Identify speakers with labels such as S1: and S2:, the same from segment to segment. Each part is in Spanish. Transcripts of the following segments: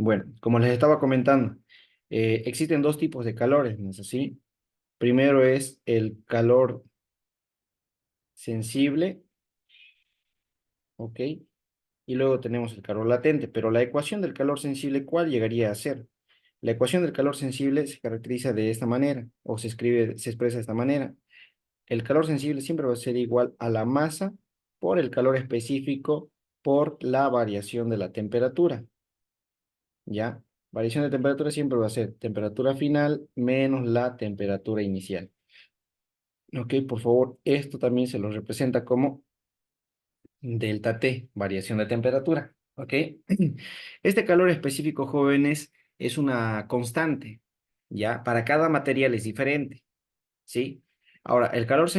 S1: Bueno, como les estaba comentando, existen dos tipos de calores, ¿no es así? Primero es el calor sensible, ¿ok? Y luego tenemos el calor latente, pero la ecuación del calor sensible, ¿cuál llegaría a ser? La ecuación del calor sensible se caracteriza de esta manera, o se expresa de esta manera. El calor sensible siempre va a ser igual a la masa por el calor específico por la variación de la temperatura, ¿ya? Variación de temperatura siempre va a ser temperatura final menos la temperatura inicial. Ok, por favor, esto también se lo representa como delta T, variación de temperatura. Ok, este calor específico, jóvenes, es una constante, ¿ya? Para cada material es diferente, ¿sí? Ahora, el calor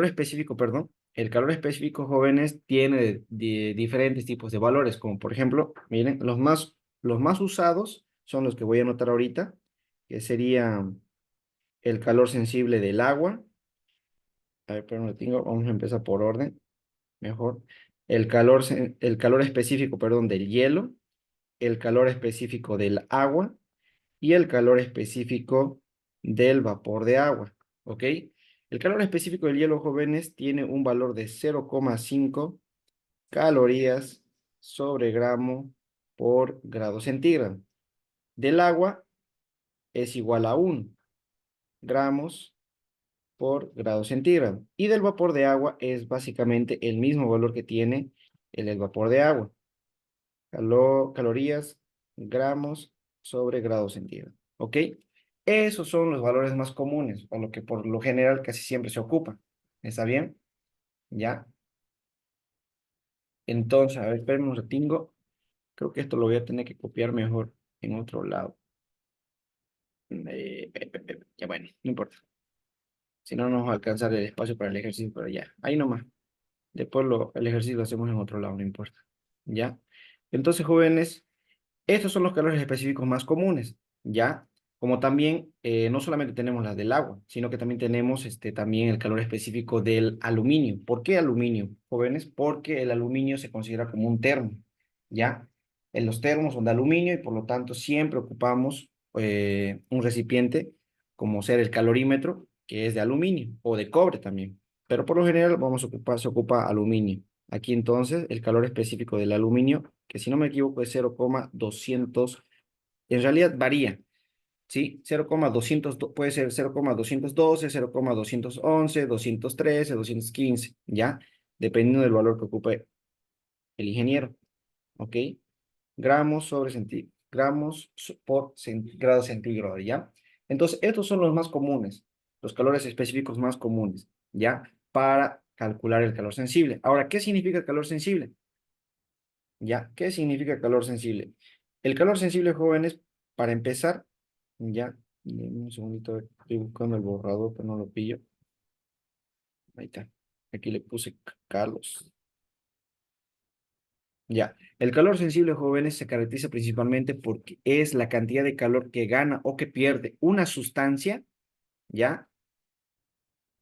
S1: específico, perdón, el calor específico, jóvenes, tiene diferentes tipos de valores, como por ejemplo, miren, los más usados son los que voy a anotar ahorita, que sería el calor sensible del agua. A ver, pero no lo tengo, vamos a empezar por orden, mejor. El calor específico, perdón, del hielo, el calor específico del agua y el calor específico del vapor de agua, ¿ok? El calor específico del hielo, jóvenes, tiene un valor de 0,5 calorías sobre gramo por grado centígrado. Del agua es igual a 1 gramos por grado centígrado. Y del vapor de agua es básicamente el mismo valor que tiene el vapor de agua. Calorías, gramos sobre grado centígrado. ¿Ok? Esos son los valores más comunes, a lo que por lo general casi siempre se ocupa. ¿Está bien? Ya. Entonces, a ver, espérenme un ratingo. Creo que esto lo voy a tener que copiar mejor en otro lado. Ya bueno, no importa. Si no, no nos va a alcanzar el espacio para el ejercicio, pero ya. Ahí nomás. Después el ejercicio lo hacemos en otro lado, no importa. ¿Ya? Entonces, jóvenes, estos son los calores específicos más comunes, ¿ya? Como también no solamente tenemos las del agua, sino que también tenemos también el calor específico del aluminio. ¿Por qué aluminio, jóvenes? Porque el aluminio se considera como un termo, ¿ya? En los termos son de aluminio y por lo tanto siempre ocupamos un recipiente como ser el calorímetro, que es de aluminio o de cobre también. Pero por lo general se ocupa aluminio. Aquí entonces el calor específico del aluminio, que si no me equivoco es 0,200, en realidad varía, ¿sí? 0,200, puede ser 0,212, 0,211, 213, 215, ¿ya? Dependiendo del valor que ocupe el ingeniero, ¿ok? Gramos por grado centígrado, ¿ya? Entonces, estos son los más comunes, los calores específicos más comunes, ¿ya? Para calcular el calor sensible. Ahora, ¿qué significa el calor sensible? ¿Ya? ¿Qué significa calor sensible? El calor sensible, jóvenes, para empezar, ya, denme un segundito, estoy buscando el borrador, pero no lo pillo. Ahí está. Aquí le puse Carlos. Ya. El calor sensible, jóvenes, se caracteriza principalmente porque es la cantidad de calor que gana o que pierde una sustancia, ¿ya?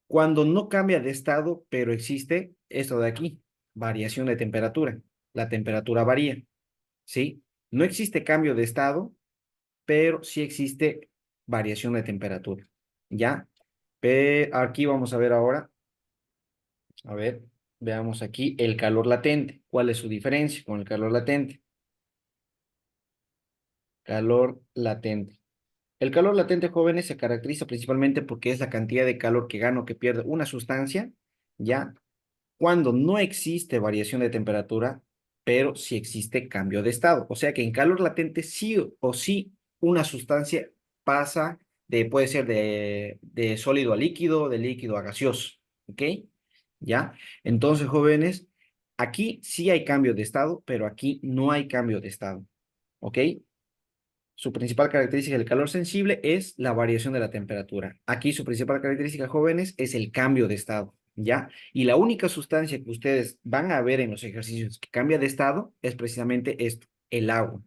S1: Cuando no cambia de estado, pero existe esto de aquí, variación de temperatura. La temperatura varía, ¿sí? No existe cambio de estado, pero sí existe variación de temperatura, ¿ya? Aquí vamos a ver ahora, a ver, veamos aquí el calor latente. ¿Cuál es su diferencia con el calor latente? Calor latente. El calor latente, jóvenes, se caracteriza principalmente porque es la cantidad de calor que gana o que pierde una sustancia, ¿ya? Cuando no existe variación de temperatura, pero sí existe cambio de estado. O sea que en calor latente sí o sí una sustancia pasa puede ser de sólido a líquido, de líquido a gaseoso, ¿ok? ¿Ya? Entonces, jóvenes, aquí sí hay cambio de estado, pero aquí no hay cambio de estado, ¿ok? Su principal característica del calor sensible es la variación de la temperatura. Aquí su principal característica, jóvenes, es el cambio de estado, ¿ya? Y la única sustancia que ustedes van a ver en los ejercicios que cambia de estado es precisamente esto, el agua,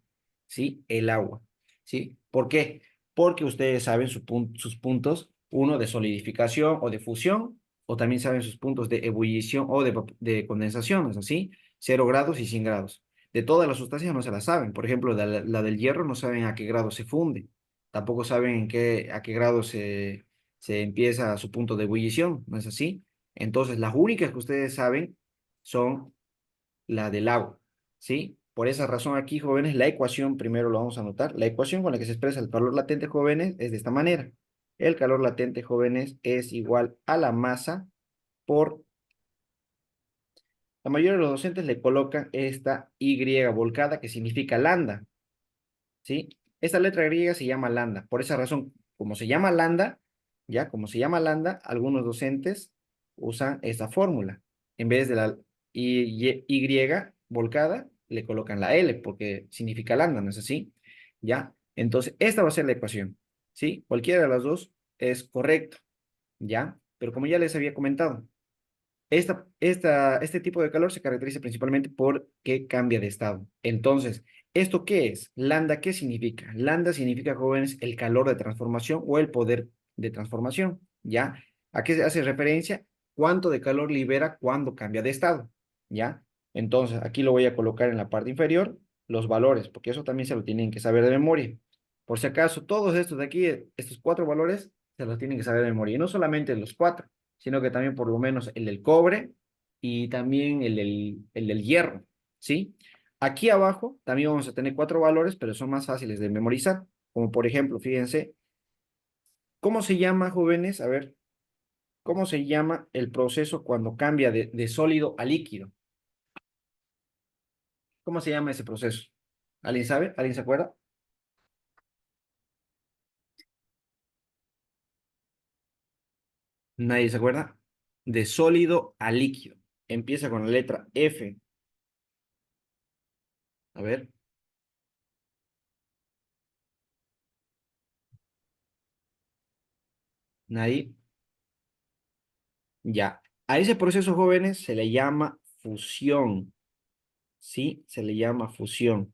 S1: ¿sí? El agua, ¿sí? ¿Por qué? Porque ustedes saben sus puntos, uno de solidificación o de fusión, o también saben sus puntos de ebullición o de condensación, ¿es así? 0 grados y 100 grados. de todas las sustancias no se la saben. Por ejemplo, la del hierro no saben a qué grado se funde. Tampoco saben a qué grado se empieza a su punto de ebullición. ¿No es así? Entonces, las únicas que ustedes saben son la del agua. ¿Sí? Por esa razón aquí, jóvenes, la ecuación, primero lo vamos a anotar, la ecuación con la que se expresa el calor latente, jóvenes, es de esta manera. El calor latente, jóvenes, es igual a la masa por la mayoría de los docentes le colocan esta Y volcada que significa lambda, ¿sí? Esta letra griega se llama lambda. Por esa razón, como se llama lambda, ya, como se llama lambda, algunos docentes usan esta fórmula. En vez de la Y volcada, le colocan la L porque significa lambda, ¿no es así? ¿Ya? Entonces, esta va a ser la ecuación, ¿sí? Cualquiera de las dos es correcto, ¿ya? Pero como ya les había comentado, este tipo de calor se caracteriza principalmente porque cambia de estado. Entonces, ¿esto qué es? Lambda, ¿qué significa? Lambda significa, jóvenes, el calor de transformación o el poder de transformación, ¿ya? ¿A qué se hace referencia? ¿Cuánto de calor libera cuando cambia de estado? ¿Ya? Entonces, aquí lo voy a colocar en la parte inferior, los valores, porque eso también se lo tienen que saber de memoria. Por si acaso, todos estos de aquí, estos cuatro valores, se los tienen que saber de memoria. Y no solamente los cuatro, sino que también por lo menos el del cobre y también el del hierro, ¿sí? Aquí abajo también vamos a tener cuatro valores, pero son más fáciles de memorizar, como por ejemplo, fíjense, ¿cómo se llama, jóvenes? A ver, ¿cómo se llama el proceso cuando cambia de sólido a líquido? ¿Cómo se llama ese proceso? ¿Alguien sabe? ¿Alguien se acuerda? ¿Nadie se acuerda? De sólido a líquido. Empieza con la letra F. A ver, nadie. Ya. A ese proceso, jóvenes, se le llama fusión. ¿Sí? Se le llama fusión.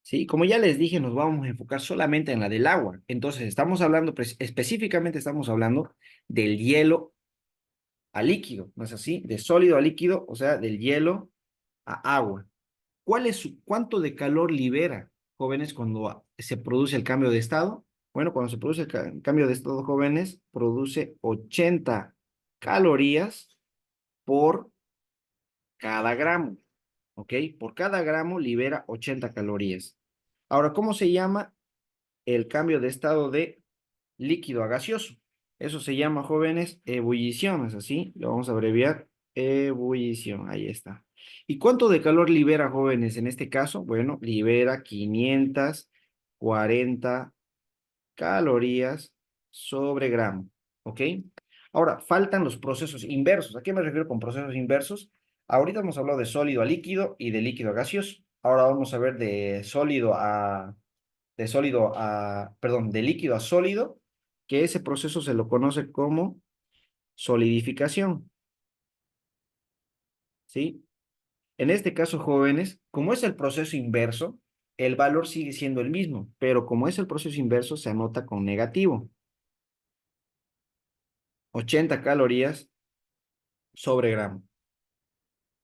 S1: ¿Sí? Como ya les dije, nos vamos a enfocar solamente en la del agua. Entonces, estamos hablando, específicamente estamos hablando del hielo a líquido, ¿no es así? De sólido a líquido, o sea, del hielo a agua. ¿Cuánto de calor libera, jóvenes, cuando se produce el cambio de estado? Bueno, cuando se produce el cambio de estado, jóvenes, produce 80 calorías por cada gramo, ¿ok? Por cada gramo libera 80 calorías. Ahora, ¿cómo se llama el cambio de estado de líquido a gaseoso? Eso se llama, jóvenes, ebullición, ¿es así? Lo vamos a abreviar, ebullición, ahí está. ¿Y cuánto de calor libera, jóvenes, en este caso? Bueno, libera 540 calorías sobre gramo, ¿ok? Ahora, faltan los procesos inversos. ¿A qué me refiero con procesos inversos? Ahorita hemos hablado de sólido a líquido y de líquido a gaseoso. Ahora vamos a ver perdón, de líquido a sólido, que ese proceso se lo conoce como solidificación, ¿sí? En este caso, jóvenes, como es el proceso inverso, el valor sigue siendo el mismo, pero como es el proceso inverso, se anota con negativo. 80 calorías sobre gramo.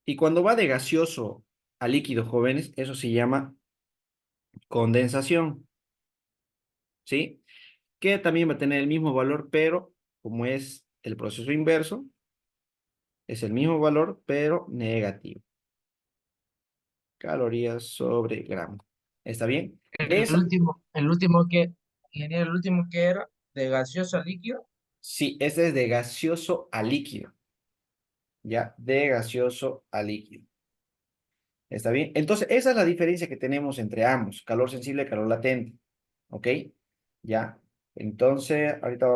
S1: Y cuando va de gaseoso a líquido, jóvenes, eso se llama condensación, ¿sí? Que también va a tener el mismo valor, pero como es el proceso inverso, es el mismo valor, pero negativo. Calorías sobre gramo. ¿Está bien? De esa,
S2: El último que, ingeniero, el último que era de gaseoso a líquido.
S1: sí, ese es de gaseoso a líquido, ¿ya? De gaseoso a líquido. ¿Está bien? Entonces, esa es la diferencia que tenemos entre ambos, calor sensible y calor latente. ¿Ok? ¿Ya? Entonces, ahorita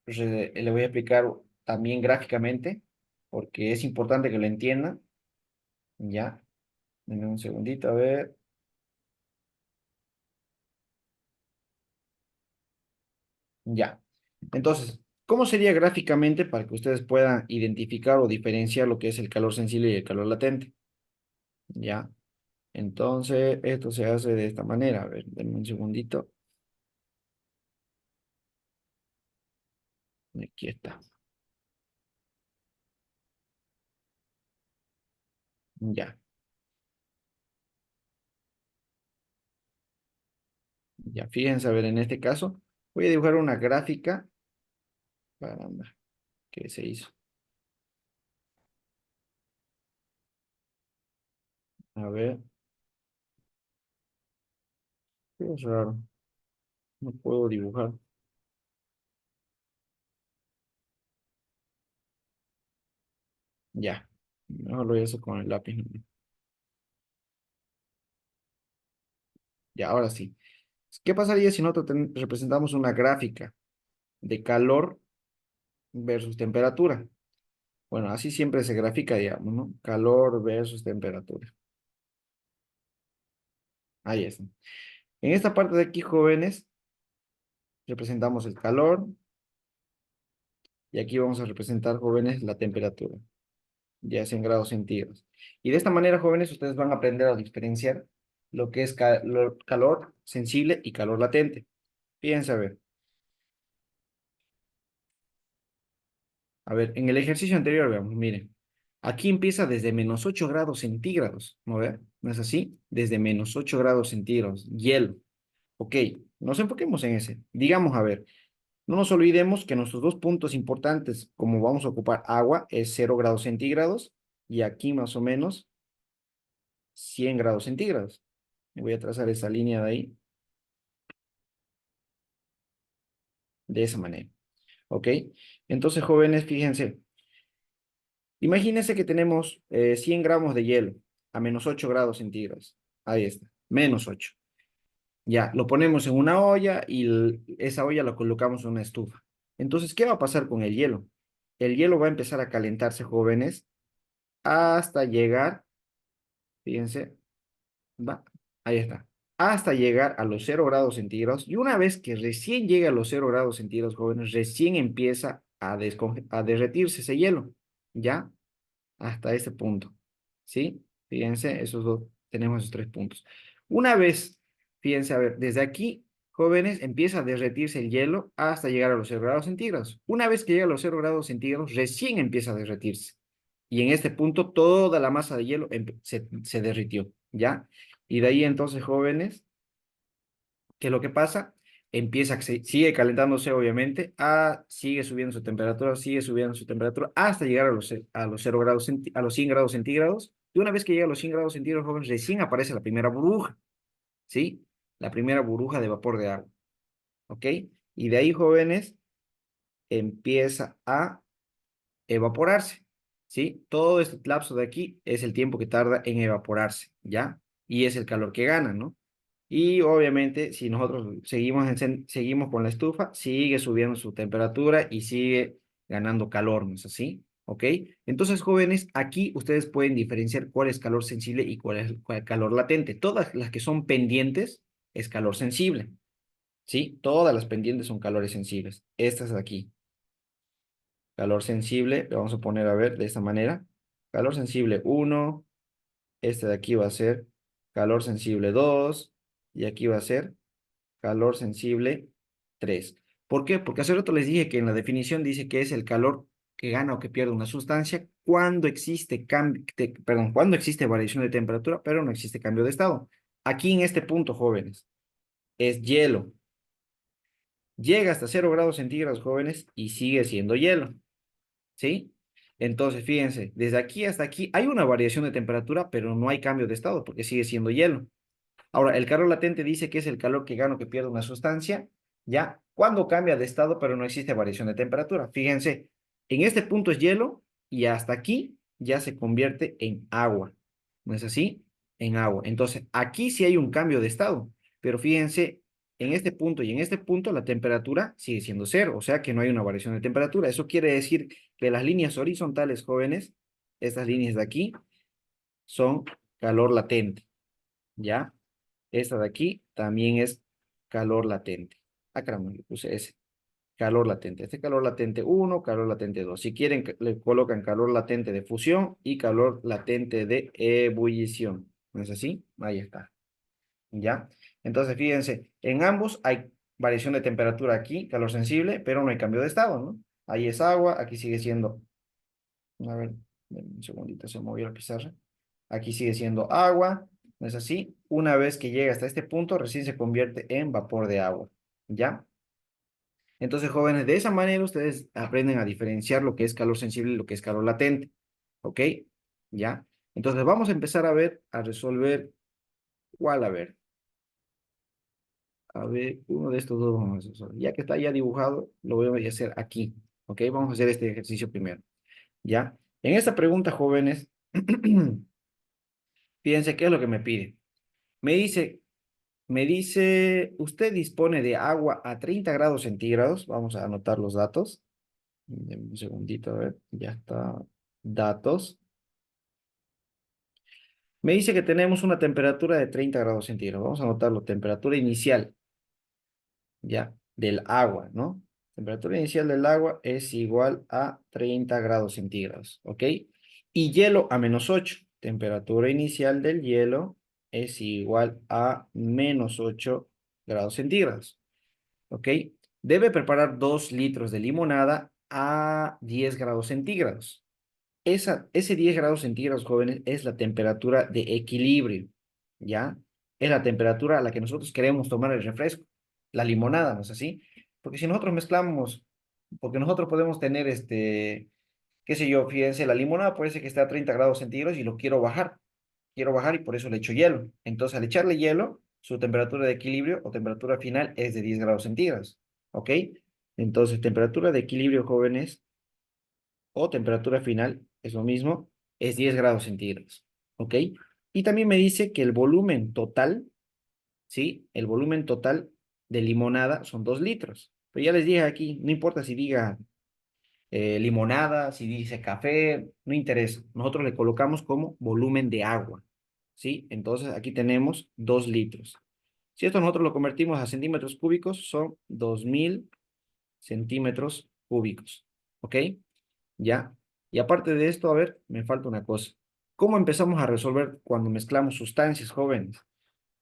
S1: le voy a explicar también gráficamente, porque es importante que lo entiendan. ¿Ya? Denme un segundito, a ver. Ya. Entonces, ¿cómo sería gráficamente para que ustedes puedan identificar o diferenciar lo que es el calor sensible y el calor latente? ¿Ya? Entonces, esto se hace de esta manera. A ver, denme un segundito. Aquí está. Ya. Ya, fíjense, a ver, en este caso, voy a dibujar una gráfica. Caramba, ¿qué se hizo? A ver, qué es raro, no puedo dibujar. Ya, mejor lo voy a hacer con el lápiz, ¿no? Ya, ahora sí. ¿Qué pasaría si nosotros representamos una gráfica de calor versus temperatura? Bueno, así siempre se grafica, digamos, ¿no? Calor versus temperatura. Ahí está. En esta parte de aquí, jóvenes, representamos el calor y aquí vamos a representar, jóvenes, la temperatura, ya sea en grados centígrados. Y de esta manera, jóvenes, ustedes van a aprender a diferenciar lo que es calor sensible y calor latente. Fíjense, a ver, en el ejercicio anterior, veamos, miren, aquí empieza desde menos 8 grados centígrados, ¿no ve? ¿No es así? Desde menos 8 grados centígrados, hielo. Ok, nos enfoquemos en ese. Digamos, a ver, no nos olvidemos que nuestros dos puntos importantes, como vamos a ocupar agua, es 0 grados centígrados y aquí más o menos 100 grados centígrados. Me voy a trazar esa línea de ahí, de esa manera. ¿Ok? Entonces, jóvenes, fíjense, imagínense que tenemos 100 gramos de hielo a menos 8 grados centígrados. Ahí está, menos 8. Ya, lo ponemos en una olla y esa olla la colocamos en una estufa. Entonces, ¿qué va a pasar con el hielo? El hielo va a empezar a calentarse, jóvenes, hasta llegar, fíjense, va, ahí está, hasta llegar a los 0 grados centígrados. Y una vez que recién llega a los 0 grados centígrados, jóvenes, recién empieza a derretirse ese hielo, ¿ya? Hasta ese punto, ¿sí? Fíjense, esos dos, tenemos esos tres puntos. Una vez, fíjense, a ver, desde aquí, jóvenes, empieza a derretirse el hielo hasta llegar a los 0 grados centígrados. Una vez que llega a los 0 grados centígrados, recién empieza a derretirse. Y en este punto, toda la masa de hielo se derritió, ¿ya? Y de ahí entonces, jóvenes, ¿qué es lo que pasa? Empieza, sigue calentándose, obviamente, sigue subiendo su temperatura, sigue subiendo su temperatura, hasta llegar a los 100 grados centígrados. Y una vez que llega a los 100 grados centígrados, jóvenes, recién aparece la primera burbuja, ¿sí? La primera burbuja de vapor de agua, ¿ok? Y de ahí, jóvenes, empieza a evaporarse, ¿sí? Todo este lapso de aquí es el tiempo que tarda en evaporarse, ¿ya? Y es el calor que gana, ¿no? Y obviamente, si nosotros seguimos con la estufa, sigue subiendo su temperatura y sigue ganando calor, ¿no es así? ¿Ok? Entonces, jóvenes, aquí ustedes pueden diferenciar cuál es calor sensible y cuál es calor latente. Todas las que son pendientes es calor sensible, ¿sí? Todas las pendientes son calores sensibles. Estas de aquí, calor sensible, le vamos a poner a ver de esta manera. Calor sensible uno, este de aquí va a ser calor sensible 2 y aquí va a ser calor sensible 3. ¿Por qué? Porque hace rato les dije que en la definición dice que es el calor que gana o que pierde una sustancia cuando existe cuando existe variación de temperatura, pero no existe cambio de estado. Aquí en este punto, jóvenes, es hielo. Llega hasta 0 grados centígrados, jóvenes, y sigue siendo hielo, ¿sí? Entonces, fíjense, desde aquí hasta aquí hay una variación de temperatura, pero no hay cambio de estado porque sigue siendo hielo. Ahora, el calor latente dice que es el calor que gana o que pierde una sustancia, ¿ya? Cuando cambia de estado, pero no existe variación de temperatura. Fíjense, en este punto es hielo y hasta aquí ya se convierte en agua. ¿No es así? En agua. Entonces, aquí sí hay un cambio de estado, pero fíjense, en este punto y en este punto la temperatura sigue siendo cero, o sea que no hay una variación de temperatura. Eso quiere decir que las líneas horizontales, jóvenes, estas líneas de aquí, son calor latente, ¿ya? Esta de aquí también es calor latente. Ah, caramba, le puse ese. Calor latente. Este calor latente uno, calor latente 2. Si quieren, le colocan calor latente de fusión y calor latente de ebullición. ¿No es así? Ahí está. ¿Ya? Entonces, fíjense, en ambos hay variación de temperatura aquí, calor sensible, pero no hay cambio de estado, ¿no? Ahí es agua, aquí sigue siendo, a ver, un segundito, se movió la pizarra. Aquí sigue siendo agua, ¿No es así? Una vez que llega hasta este punto, recién se convierte en vapor de agua. ¿Ya? Entonces, jóvenes, de esa manera ustedes aprenden a diferenciar lo que es calor sensible y lo que es calor latente. ¿Ok? ¿Ya? Entonces, vamos a empezar a ver, a resolver cuál, a ver, uno de estos dos vamos a resolver. Ya que está ya dibujado, lo voy a hacer aquí. ¿Ok? Vamos a hacer este ejercicio primero. ¿Ya? En esta pregunta, jóvenes, fíjense qué es lo que me pide. Me dice, ¿usted dispone de agua a 30 grados centígrados? Vamos a anotar los datos. Deme un segundito, a ver, ya está. Datos. Me dice que tenemos una temperatura de 30 grados centígrados. Vamos a anotarlo, temperatura inicial, ya, del agua, ¿no? Temperatura inicial del agua es igual a 30 grados centígrados, ¿ok? Y hielo a -8. Temperatura inicial del hielo es igual a -8 grados centígrados, ¿ok? Debe preparar 2 litros de limonada a 10 grados centígrados. Ese 10 grados centígrados, jóvenes, es la temperatura de equilibrio, ¿ya? Es la temperatura a la que nosotros queremos tomar el refresco, la limonada, ¿no es así? Porque si nosotros mezclamos, porque nosotros podemos tener, qué sé yo, fíjense, la limonada puede ser que esté a 30 grados centígrados y lo quiero bajar y por eso le echo hielo. Entonces, al echarle hielo, su temperatura de equilibrio o temperatura final es de 10 grados centígrados, ¿ok? Entonces, temperatura de equilibrio, jóvenes, o temperatura final, es lo mismo, es 10 grados centígrados, ¿ok? Y también me dice que el volumen total, ¿sí? El volumen total de limonada son 2 litros. Pero ya les dije aquí, no importa si diga limonada, si dice café, no interesa. Nosotros le colocamos como volumen de agua, ¿sí? Entonces aquí tenemos 2 litros. Si esto nosotros lo convertimos a centímetros cúbicos, son 2000 centímetros cúbicos, ¿ok? ¿Ya? Y aparte de esto, a ver, me falta una cosa. ¿Cómo empezamos a resolver cuando mezclamos sustancias, jóvenes?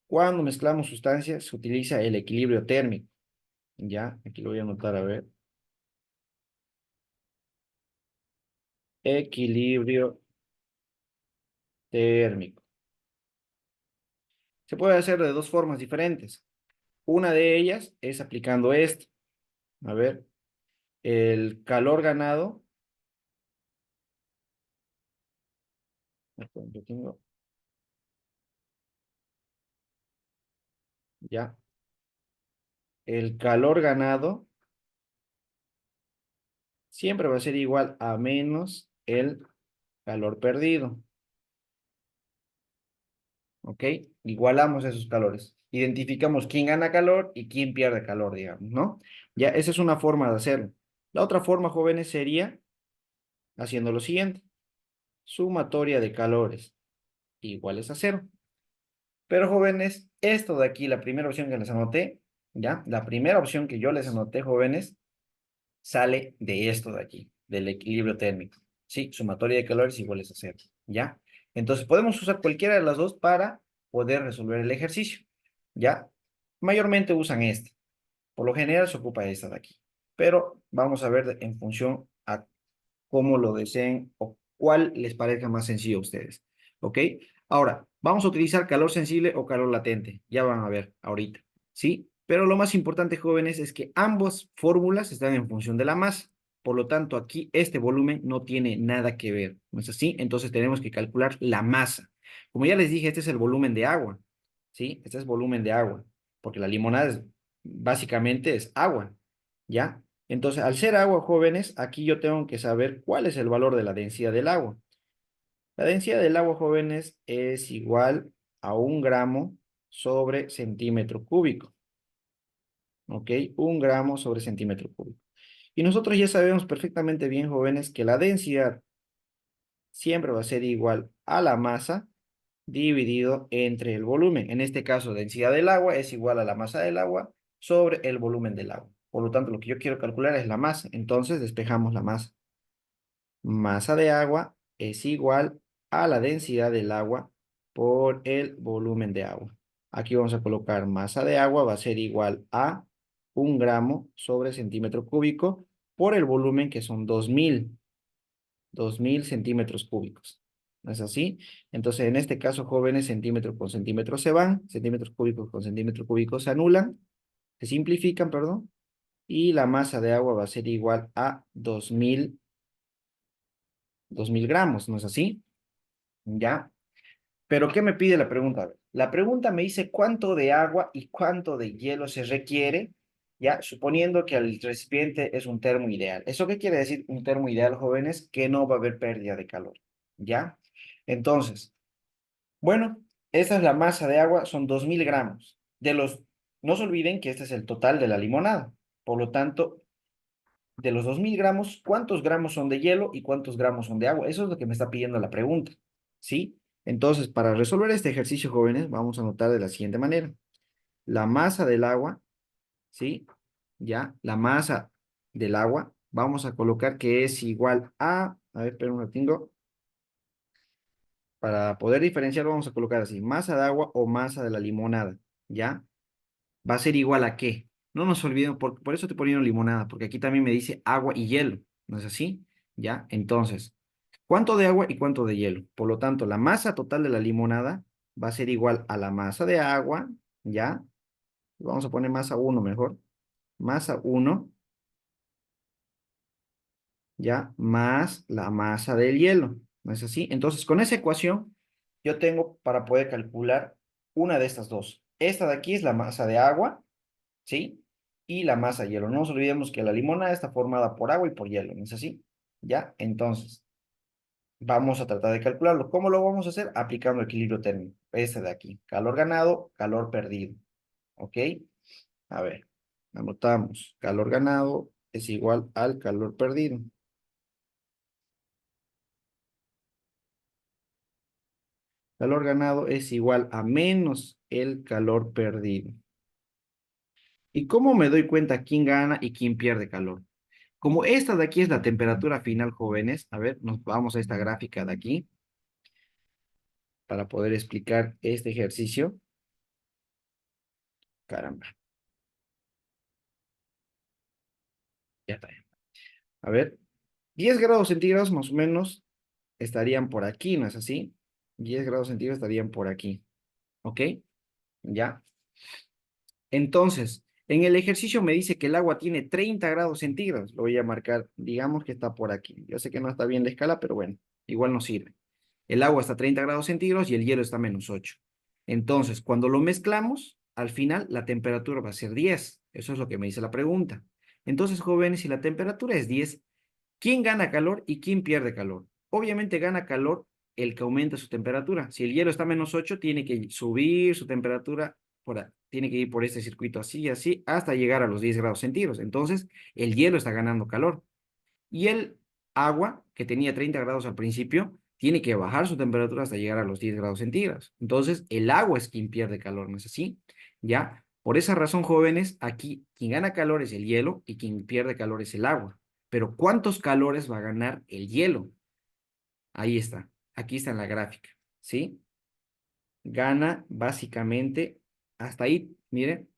S1: Cuando mezclamos sustancias se utiliza el equilibrio térmico. ¿Ya? Aquí lo voy a anotar, a ver. Equilibrio térmico. Se puede hacer de dos formas diferentes. Una de ellas es aplicando esto. A ver, el calor ganado. Yo tengo, ya. El calor ganado siempre va a ser igual a menos el calor perdido. ¿Ok? Igualamos esos calores. Identificamos quién gana calor y quién pierde calor, digamos, ¿no? Ya, esa es una forma de hacerlo. La otra forma, jóvenes, sería haciendo lo siguiente. Sumatoria de calores iguales a cero. Pero, jóvenes, esto de aquí, la primera opción que les anoté, ¿ya? La primera opción que yo les anoté, jóvenes, sale de esto de aquí, del equilibrio térmico. Sí, sumatoria de calores iguales a cero, ¿ya? Entonces podemos usar cualquiera de las dos para poder resolver el ejercicio, ¿ya? Mayormente usan este. Por lo general se ocupa esta de aquí. Pero vamos a ver en función a cómo lo deseen o cuál les parezca más sencillo a ustedes, ¿ok? Ahora, vamos a utilizar calor sensible o calor latente. Ya van a ver ahorita, ¿sí? Pero lo más importante, jóvenes, es que ambas fórmulas están en función de la masa. Por lo tanto, aquí este volumen no tiene nada que ver, ¿no es así? Entonces tenemos que calcular la masa. Como ya les dije, este es el volumen de agua, ¿sí? Este es volumen de agua, porque la limonada básicamente es agua, ¿ya? Entonces, al ser agua, jóvenes, aquí yo tengo que saber cuál es el valor de la densidad del agua. La densidad del agua, jóvenes, es igual a 1 gramo sobre centímetro cúbico. ¿Ok? 1 gramo sobre centímetro cúbico. Y nosotros ya sabemos perfectamente bien, jóvenes, que la densidad siempre va a ser igual a la masa dividido entre el volumen. En este caso, densidad del agua es igual a la masa del agua sobre el volumen del agua. Por lo tanto, lo que yo quiero calcular es la masa. Entonces, despejamos la masa. Masa de agua es igual a la densidad del agua por el volumen de agua. Aquí vamos a colocar masa de agua, va a ser igual a 1 gramo sobre centímetro cúbico por el volumen que son 2000 centímetros cúbicos. ¿No es así? Entonces, en este caso, jóvenes, centímetro con centímetro se van, centímetros cúbicos con centímetro cúbico se anulan, se simplifican, perdón, y la masa de agua va a ser igual a 2000 gramos, ¿no es así? ¿Ya? Pero ¿qué me pide la pregunta? A ver, la pregunta me dice cuánto de agua y cuánto de hielo se requiere, ya, suponiendo que el recipiente es un termo ideal. ¿Eso qué quiere decir un termo ideal, jóvenes? Que no va a haber pérdida de calor, ¿ya? Entonces, bueno, esa es la masa de agua, son 2000 gramos. No se olviden que este es el total de la limonada. Por lo tanto, de los 2000 gramos, ¿cuántos gramos son de hielo y cuántos gramos son de agua? Eso es lo que me está pidiendo la pregunta, ¿sí? Entonces, para resolver este ejercicio, jóvenes, vamos a anotar de la siguiente manera. La masa del agua, ¿sí? Ya, la masa del agua, vamos a colocar que es igual a ver, espera un ratito, para poder diferenciar vamos a colocar así, masa de agua o masa de la limonada, ¿ya? Va a ser igual a qué. No nos olvidemos, por eso te ponieron limonada, porque aquí también me dice agua y hielo, ¿no es así? ¿Ya? Entonces, ¿cuánto de agua y cuánto de hielo? Por lo tanto, la masa total de la limonada va a ser igual a la masa de agua, ¿ya? Vamos a poner masa uno mejor. Masa uno, ¿ya? Más la masa del hielo, ¿no es así? Entonces, con esa ecuación, yo tengo para poder calcular una de estas dos. Esta de aquí es la masa de agua, ¿sí? Y la masa de hielo. No nos olvidemos que la limonada está formada por agua y por hielo, ¿no es así? ¿Ya? Entonces, vamos a tratar de calcularlo. ¿Cómo lo vamos a hacer? Aplicando equilibrio térmico. Este de aquí. Calor ganado, calor perdido. ¿Ok? A ver, anotamos. Calor ganado es igual al calor perdido. Calor ganado es igual a menos el calor perdido. ¿Y cómo me doy cuenta quién gana y quién pierde calor? Como esta de aquí es la temperatura final, jóvenes, a ver, nos vamos a esta gráfica de aquí para poder explicar este ejercicio. Caramba, ya está. A ver, 10 grados centígrados más o menos estarían por aquí, ¿no es así? 10 grados centígrados estarían por aquí, ¿ok? Ya. Entonces, en el ejercicio me dice que el agua tiene 30 grados centígrados. Lo voy a marcar, digamos que está por aquí. Yo sé que no está bien la escala, pero bueno, igual nos sirve. El agua está a 30 grados centígrados y el hielo está a -8. Entonces, cuando lo mezclamos, al final la temperatura va a ser 10. Eso es lo que me dice la pregunta. Entonces, jóvenes, si la temperatura es 10, ¿quién gana calor y quién pierde calor? Obviamente gana calor el que aumenta su temperatura. Si el hielo está a -8, tiene que subir su temperatura, tiene que ir por este circuito así y así hasta llegar a los 10 grados centígrados. Entonces, el hielo está ganando calor. Y el agua, que tenía 30 grados al principio, tiene que bajar su temperatura hasta llegar a los 10 grados centígrados. Entonces, el agua es quien pierde calor, ¿no es así? ¿Ya? Por esa razón, jóvenes, aquí quien gana calor es el hielo y quien pierde calor es el agua. Pero ¿cuántos calores va a ganar el hielo? Ahí está. Aquí está en la gráfica. ¿Sí? Gana básicamente hasta ahí, miren,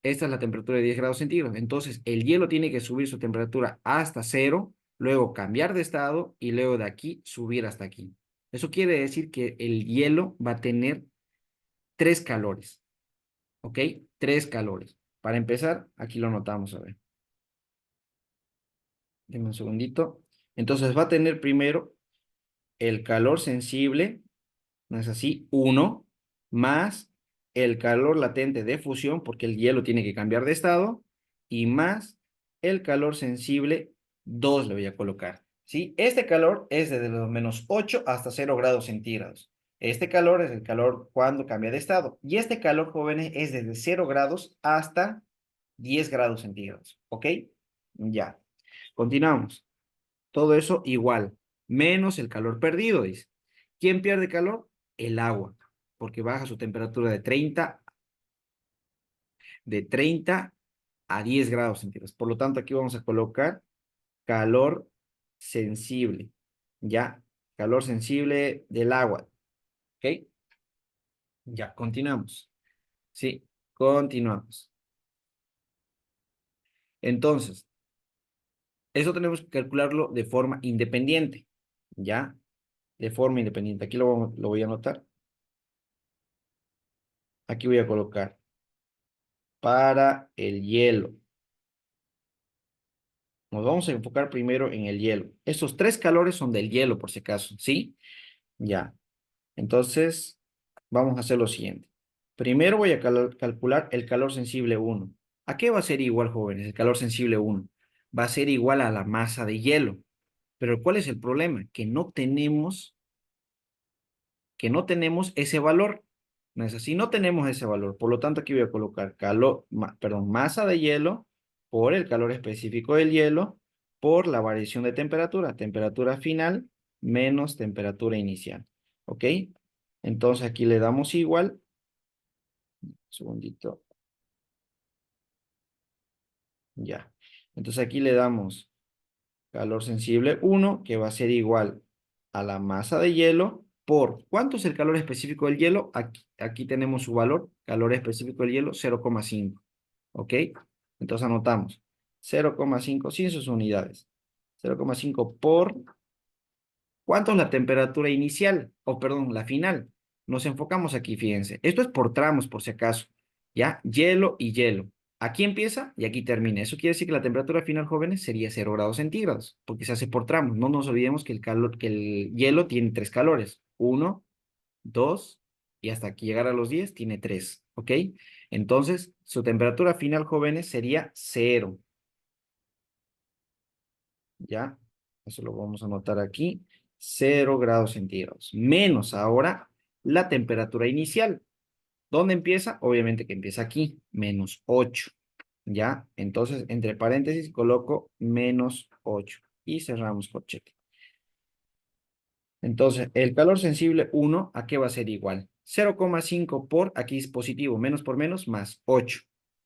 S1: esta es la temperatura de 10 grados centígrados. Entonces, el hielo tiene que subir su temperatura hasta cero, luego cambiar de estado y luego de aquí subir hasta aquí. Eso quiere decir que el hielo va a tener tres calores, ¿ok? Tres calores. Para empezar, aquí lo notamos, a ver. Denme un segundito. Entonces, va a tener primero el calor sensible, ¿no es así? Uno, más el calor latente de fusión, porque el hielo tiene que cambiar de estado, y más el calor sensible, 2 le voy a colocar, ¿sí? Este calor es desde los -8 hasta 0 grados centígrados. Este calor es el calor cuando cambia de estado. Y este calor, jóvenes, es desde 0 grados hasta 10 grados centígrados, ¿ok? Ya. Continuamos. Todo eso igual, menos el calor perdido, dice. ¿Quién pierde calor? El agua, porque baja su temperatura de treinta a 10 grados centígrados. Por lo tanto, aquí vamos a colocar calor sensible, ¿ya? Calor sensible del agua, ¿ok? Ya, continuamos. Sí, continuamos. Entonces, eso tenemos que calcularlo de forma independiente, ¿ya? de forma independiente. Aquí lo voy a anotar. Aquí voy a colocar para el hielo. Nos vamos a enfocar primero en el hielo. Estos tres calores son del hielo, por si acaso, ¿sí? Ya. Entonces, vamos a hacer lo siguiente. Primero voy a calcular el calor sensible 1. ¿A qué va a ser igual, jóvenes? El calor sensible 1 va a ser igual a la masa de hielo. Pero ¿cuál es el problema? Que no tenemos ese valor. ¿No es así? No tenemos ese valor. Por lo tanto, aquí voy a colocar masa de hielo por el calor específico del hielo por la variación de temperatura. Temperatura final menos temperatura inicial. ¿Ok? Entonces aquí le damos igual. Un segundito. Ya. Entonces aquí le damos calor sensible 1, que va a ser igual a la masa de hielo por, ¿cuánto es el calor específico del hielo? Aquí tenemos su valor, calor específico del hielo, 0,5. ¿Ok? Entonces anotamos 0,5 sin sus unidades. 0,5 por, ¿cuánto es la temperatura inicial? O perdón, la final. Nos enfocamos aquí, fíjense. Esto es por tramos, por si acaso. ¿Ya? Hielo y hielo. Aquí empieza y aquí termina. Eso quiere decir que la temperatura final, jóvenes, sería 0 °C, porque se hace por tramos. No nos olvidemos que el hielo tiene tres calores. Uno, dos, y hasta aquí llegar a los 10 tiene tres. ¿Ok? Entonces, su temperatura final, jóvenes, sería 0. ¿Ya? Eso lo vamos a anotar aquí. 0 °C. Menos ahora la temperatura inicial. ¿Dónde empieza? Obviamente que empieza aquí, -8. ¿Ya? Entonces, entre paréntesis, coloco -8. Y cerramos corchete. Entonces, el calor sensible 1, ¿a qué va a ser igual? 0,5 por, aquí es positivo, menos por menos, más 8.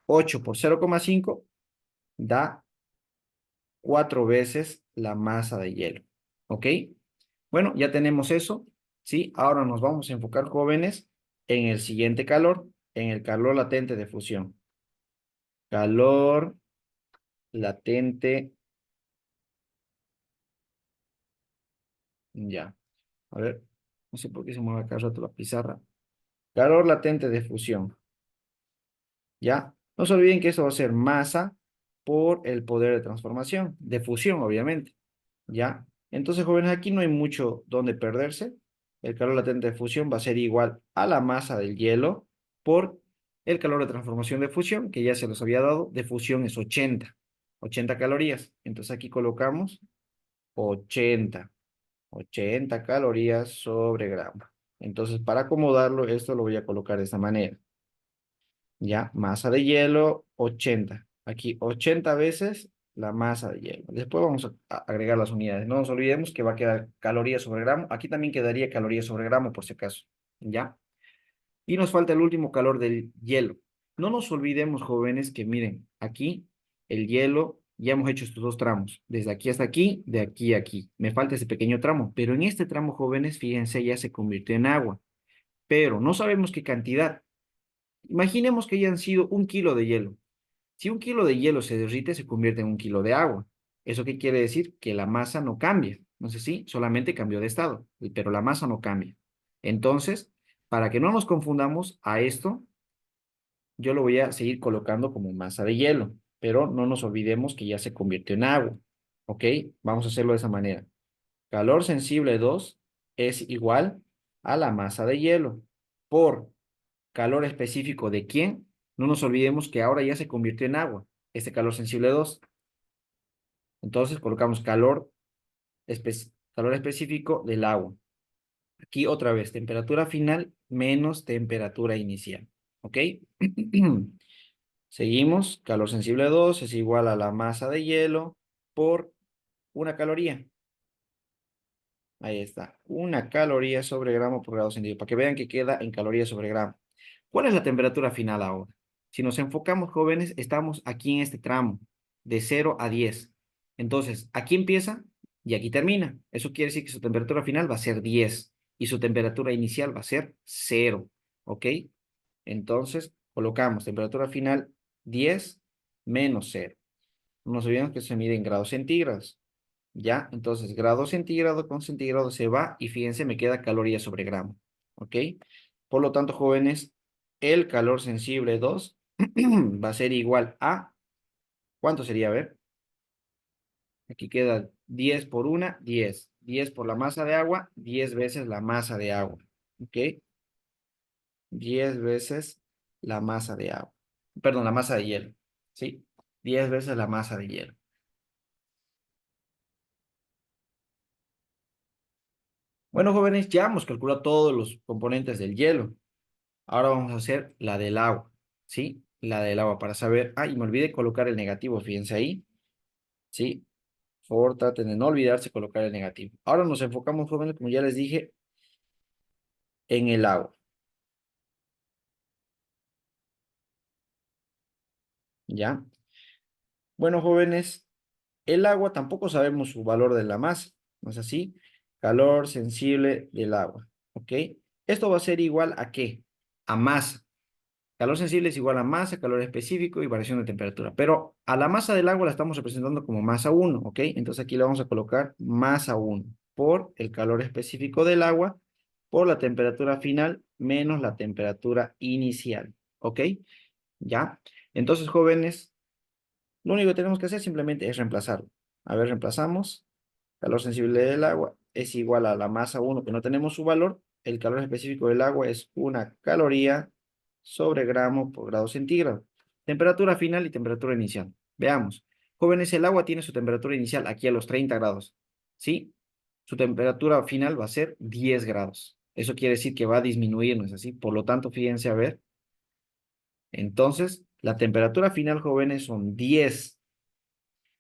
S1: 8 por 0,5 da 4 veces la masa de hielo. ¿Ok? Bueno, ya tenemos eso, ¿sí? Ahora nos vamos a enfocar, jóvenes, en el siguiente calor, en el calor latente de fusión. Calor latente, ya. A ver, no sé por qué se mueve acá rato la pizarra. Calor latente de fusión, ¿ya? No se olviden que eso va a ser masa por el poder de transformación, de fusión, obviamente. ¿Ya? Entonces, jóvenes, aquí no hay mucho donde perderse. El calor latente de fusión va a ser igual a la masa del hielo por el calor de transformación de fusión, que ya se los había dado, de fusión es 80 calorías. Entonces aquí colocamos 80, 80 calorías sobre gramo. Entonces, para acomodarlo, esto lo voy a colocar de esta manera. Ya, masa de hielo, 80. Aquí 80 veces la masa de hielo. Después vamos a agregar las unidades. No nos olvidemos que va a quedar calorías sobre gramo. Aquí también quedaría calorías sobre gramo por si acaso. ¿Ya? Y nos falta el último calor del hielo. No nos olvidemos, jóvenes, que miren, aquí el hielo, ya hemos hecho estos dos tramos. Desde aquí hasta aquí, de aquí a aquí. Me falta ese pequeño tramo. Pero en este tramo, jóvenes, fíjense, ya se convirtió en agua. Pero no sabemos qué cantidad. Imaginemos que hayan sido 1 kilo de hielo. Si 1 kilo de hielo se derrite, se convierte en 1 kilo de agua. ¿Eso qué quiere decir? Que la masa no cambia. No sé si solamente cambió de estado, pero la masa no cambia. Entonces, para que no nos confundamos a esto, yo lo voy a seguir colocando como masa de hielo, pero no nos olvidemos que ya se convirtió en agua. ¿Ok? Vamos a hacerlo de esa manera. Calor sensible 2 es igual a la masa de hielo por calor específico de quién. No nos olvidemos que ahora ya se convirtió en agua, este calor sensible 2. Entonces colocamos calor específico del agua. Aquí otra vez, temperatura final menos temperatura inicial. ¿Ok? Seguimos, calor sensible 2 es igual a la masa de hielo por una caloría. Ahí está, una caloría sobre gramo por grado centígrado, para que vean que queda en calorías sobre gramo. ¿Cuál es la temperatura final ahora? Si nos enfocamos, jóvenes, estamos aquí en este tramo, de 0 a 10. Entonces, aquí empieza y aquí termina. Eso quiere decir que su temperatura final va a ser 10 y su temperatura inicial va a ser 0. ¿Ok? Entonces, colocamos temperatura final 10 menos 0. No nos olvidemos que se mide en grados centígrados. ¿Ya? Entonces, grado centígrado con centígrado se va y fíjense, me queda calorías sobre gramo. ¿Ok? Por lo tanto, jóvenes, el calor sensible 2 va a ser igual a, ¿cuánto sería? A ver, aquí queda 10 por una, 10. 10 por la masa de agua, 10 veces la masa de agua. ¿Ok? 10 veces la masa de agua. Perdón, la masa de hielo. ¿Sí? 10 veces la masa de hielo. Bueno, jóvenes, ya hemos calculado todos los componentes del hielo. Ahora vamos a hacer la del agua, ¿sí? La del agua para saber. Ah, y me olvidé colocar el negativo, fíjense ahí, ¿sí? Por favor, traten de no olvidarse colocar el negativo. Ahora nos enfocamos, jóvenes, como ya les dije, en el agua, ¿ya? Bueno, jóvenes, el agua tampoco sabemos su valor de la masa, ¿no es así? Calor sensible del agua, ¿ok? Esto va a ser igual a ¿qué? A masa. Calor sensible es igual a masa, calor específico y variación de temperatura. Pero a la masa del agua la estamos representando como masa uno, ¿ok? Entonces aquí le vamos a colocar masa uno por el calor específico del agua, por la temperatura final menos la temperatura inicial, ¿ok? ¿Ya? Entonces, jóvenes, lo único que tenemos que hacer simplemente es reemplazarlo. A ver, reemplazamos. Calor sensible del agua es igual a la masa uno que no tenemos su valor. El calor específico del agua es una caloría sobre gramo por grado centígrado. Temperatura final y temperatura inicial. Veamos. Jóvenes, el agua tiene su temperatura inicial aquí a los 30 grados. ¿Sí? Su temperatura final va a ser 10 grados. Eso quiere decir que va a disminuir, ¿no es así? Por lo tanto, fíjense a ver. Entonces, la temperatura final, jóvenes, son 10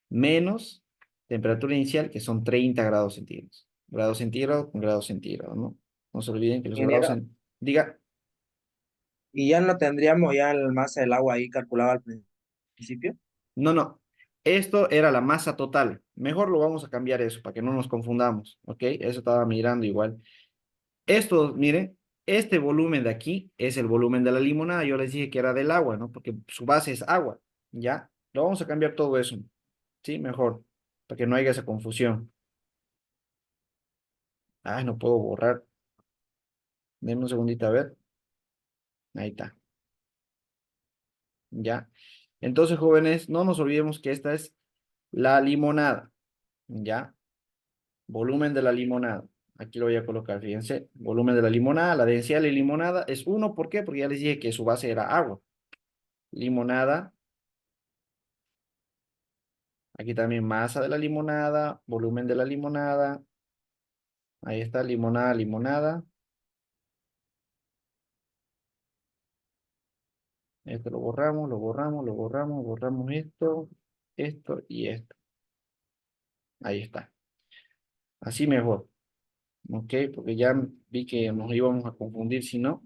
S1: menos temperatura inicial, que son 30 grados centígrados. Grado centígrado con grado centígrado, ¿no? No se olviden que los grados
S2: Ingeniero,
S1: centígrados... Diga,
S2: y ya no tendríamos ya la masa del agua ahí calculada al principio.
S1: no, no. Esto era la masa total. Mejor lo vamos a cambiar eso para que no nos confundamos, ¿ok? Eso estaba mirando igual. Esto, miren, este volumen de aquí es el volumen de la limonada. Yo les dije que era del agua, ¿no? Porque su base es agua, ¿ya? Lo vamos a cambiar todo eso, ¿sí? Mejor, para que no haya esa confusión. Ay, no puedo borrar. Denme un segundito a ver. Ahí está. ¿Ya? Entonces, jóvenes, no nos olvidemos que esta es la limonada, ¿ya? Volumen de la limonada. Aquí lo voy a colocar, fíjense. Volumen de la limonada, la densidad de la limonada es uno. ¿Por qué? Porque ya les dije que su base era agua. Limonada, aquí también masa de la limonada, volumen de la limonada. Ahí está, limonada, limonada. Esto lo borramos, lo borramos, lo borramos, borramos esto y esto. Ahí está. Así mejor. ¿Ok? Porque ya vi que nos íbamos a confundir, si no.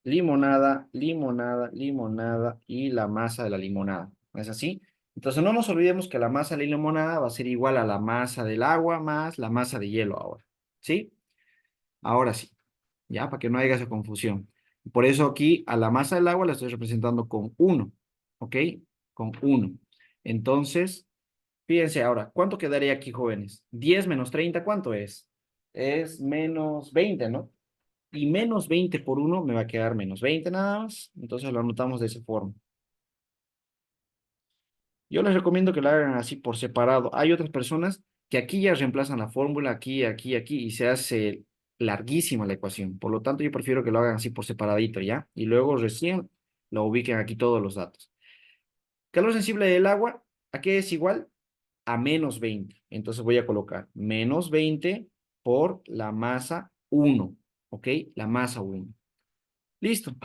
S1: Limonada, limonada, limonada y la masa de la limonada. ¿No es así? Entonces no nos olvidemos que la masa de la limonada va a ser igual a la masa del agua más la masa de hielo ahora. ¿Sí? Ahora sí. Ya, para que no haya esa confusión. Por eso aquí a la masa del agua la estoy representando con uno. ¿Ok? Con uno. Entonces, fíjense ahora, ¿cuánto quedaría aquí, jóvenes? 10 menos 30, ¿cuánto es? Es menos 20, ¿no? Y menos 20 por uno me va a quedar menos 20 nada más. Entonces lo anotamos de esa forma. Yo les recomiendo que lo hagan así por separado. Hay otras personas que aquí ya reemplazan la fórmula, aquí, aquí, aquí, y se hace larguísima la ecuación. Por lo tanto, yo prefiero que lo hagan así por separadito, ¿ya? Y luego recién lo ubiquen aquí todos los datos. Calor sensible del agua, ¿a qué es igual? A menos 20. Entonces voy a colocar menos 20 por la masa uno, ¿ok? La masa uno. Listo.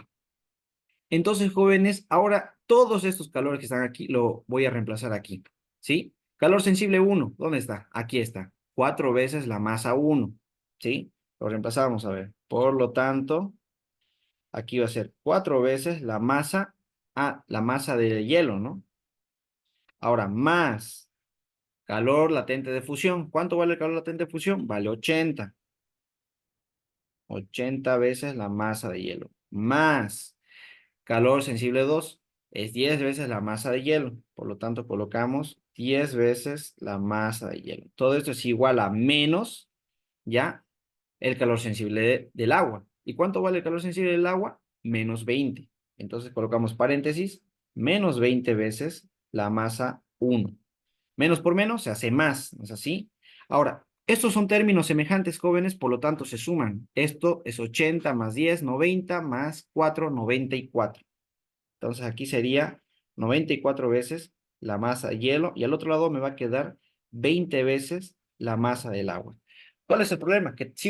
S1: Entonces, jóvenes, ahora todos estos calores que están aquí lo voy a reemplazar aquí, ¿sí? Calor sensible uno, ¿dónde está? Aquí está. 4 veces la masa uno, ¿sí? Lo reemplazamos, a ver. Por lo tanto, aquí va a ser 4 veces la masa, la masa de hielo, ¿no? Ahora, más calor latente de fusión. ¿Cuánto vale el calor latente de fusión? Vale 80. 80 veces la masa de hielo. Más calor sensible 2 es 10 veces la masa de hielo. Por lo tanto, colocamos 10 veces la masa de hielo. Todo esto es igual a menos, ¿ya? El calor sensible del agua. ¿Y cuánto vale el calor sensible del agua? Menos 20. Entonces colocamos paréntesis, menos 20 veces la masa uno. Menos por menos se hace más, ¿no es así? Ahora, estos son términos semejantes, jóvenes, por lo tanto se suman. Esto es 80 más 10, 90 más 4, 94. Entonces aquí sería 94 veces la masa de hielo y al otro lado me va a quedar 20 veces la masa del agua. ¿Cuál es el problema? Que si